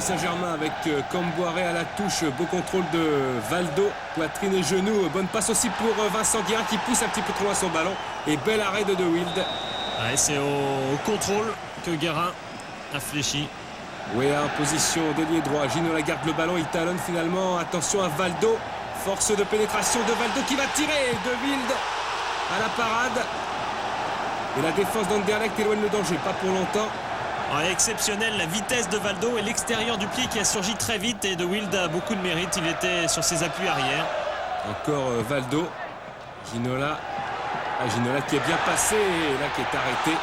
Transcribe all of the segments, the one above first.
Saint-Germain avec Camboiré à la touche. Beau contrôle de Valdo. Poitrine et genoux. Bonne passe aussi pour Vincent Guérin qui pousse un petit peu trop loin son ballon. Et bel arrêt de Wild. Ouais, c'est au contrôle que Guérin a fléchi. Oui, en position d'ailier droit. Ginola garde le ballon. Il talonne finalement. Attention à Valdo. Force de pénétration de Valdo qui va tirer. De Wild à la parade. Et la défense d'Anderlecht éloigne le danger. Pas pour longtemps. Ouais, exceptionnel la vitesse de Valdo et l'extérieur du pied qui a surgi très vite. Et De Wild a beaucoup de mérite. Il était sur ses appuis arrière. Encore Valdo. Ginola. Ginola qui est bien passé et là qui est arrêté.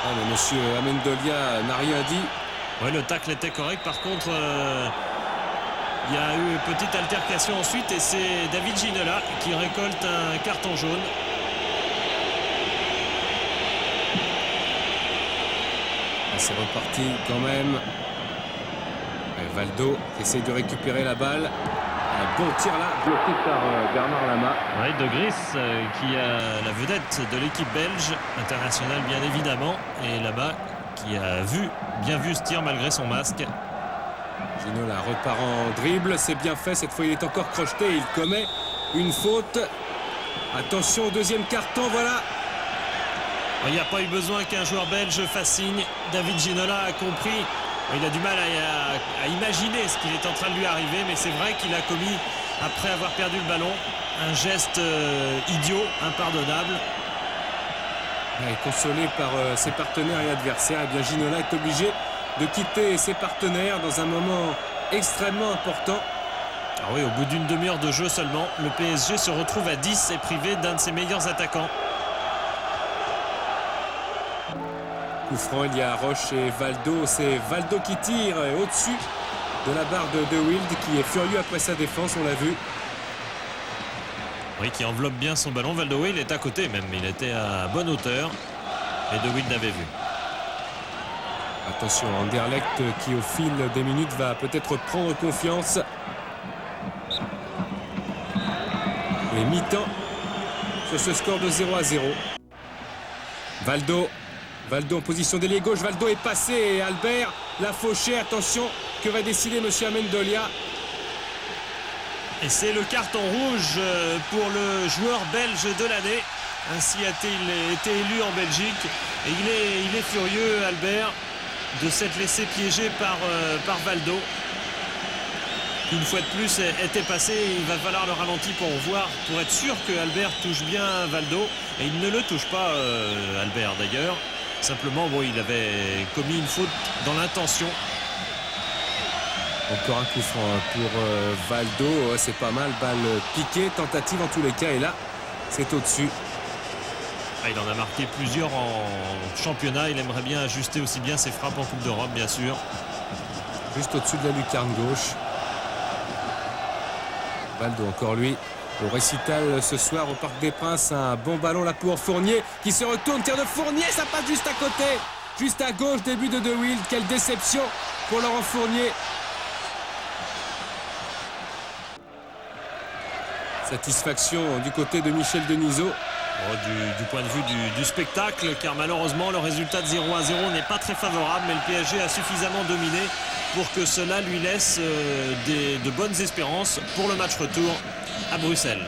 Ah, mais monsieur Amendolia n'a rien dit. Ouais, le tacle était correct. Par contre, il y a eu une petite altercation ensuite et c'est David Ginola qui récolte un carton jaune. C'est reparti quand même. Et Valdo essaye de récupérer la balle. Un bon tir là, bloqué par Bernard Lama. Ouais, De Gris qui a la vedette de l'équipe belge, internationale bien évidemment. Et Lama qui a bien vu ce tir malgré son masque. Ginola repart en dribble, c'est bien fait. Cette fois il est encore crocheté et il commet une faute. Attention au deuxième carton, voilà. Il n'y a pas eu besoin qu'un joueur belge fasse signe. David Ginola a compris. Il a du mal à imaginer ce qu'il est en train de lui arriver, mais c'est vrai qu'il a commis, après avoir perdu le ballon, un geste idiot, impardonnable. Et consolé par ses partenaires et adversaires, eh bien Ginola est obligé de quitter ses partenaires dans un moment extrêmement important. Ah oui, au bout d'une demi-heure de jeu seulement, le PSG se retrouve à 10 et privé d'un de ses meilleurs attaquants. Coup franc, il y a Roche et Valdo. C'est Valdo qui tire au-dessus de la barre de Wild qui est furieux après sa défense, on l'a vu. Oui, qui enveloppe bien son ballon. Valdo, il est à côté même, il était à bonne hauteur. Et De Wild l'avait vu. Attention, Anderlecht qui au fil des minutes va peut-être prendre confiance. Et mi-temps sur ce score de 0-0. Valdo en position d'ailier gauche. Valdo est passé et Albert l'a fauché. Attention, que va décider monsieur Amendolia? Et c'est le carton rouge pour le joueur belge de l'année. Ainsi a-t-il été élu en Belgique. Et il est furieux, Albert, de s'être laissé piéger par Valdo. Une fois de plus était passé. Il va falloir le ralenti pour voir, pour être sûr que Albert touche bien Valdo. Et il ne le touche pas, Albert d'ailleurs. Simplement, bon, il avait commis une faute dans l'intention. Encore un coup franc pour Valdo. C'est pas mal, balle piquée, tentative en tous les cas. Et là, c'est au-dessus. Il en a marqué plusieurs en championnat. Il aimerait bien ajuster aussi bien ses frappes en Coupe d'Europe, bien sûr. Juste au-dessus de la lucarne gauche. Valdo, encore lui, au récital ce soir au Parc des Princes. Un bon ballon là pour Fournier qui se retourne. Tir de Fournier, ça passe juste à côté. Juste à gauche, début de Wild. Quelle déception pour Laurent Fournier. Satisfaction du côté de Michel Denisot. Du point de vue du spectacle, car malheureusement le résultat de 0-0 n'est pas très favorable, mais le PSG a suffisamment dominé pour que cela lui laisse de bonnes espérances pour le match retour à Bruxelles.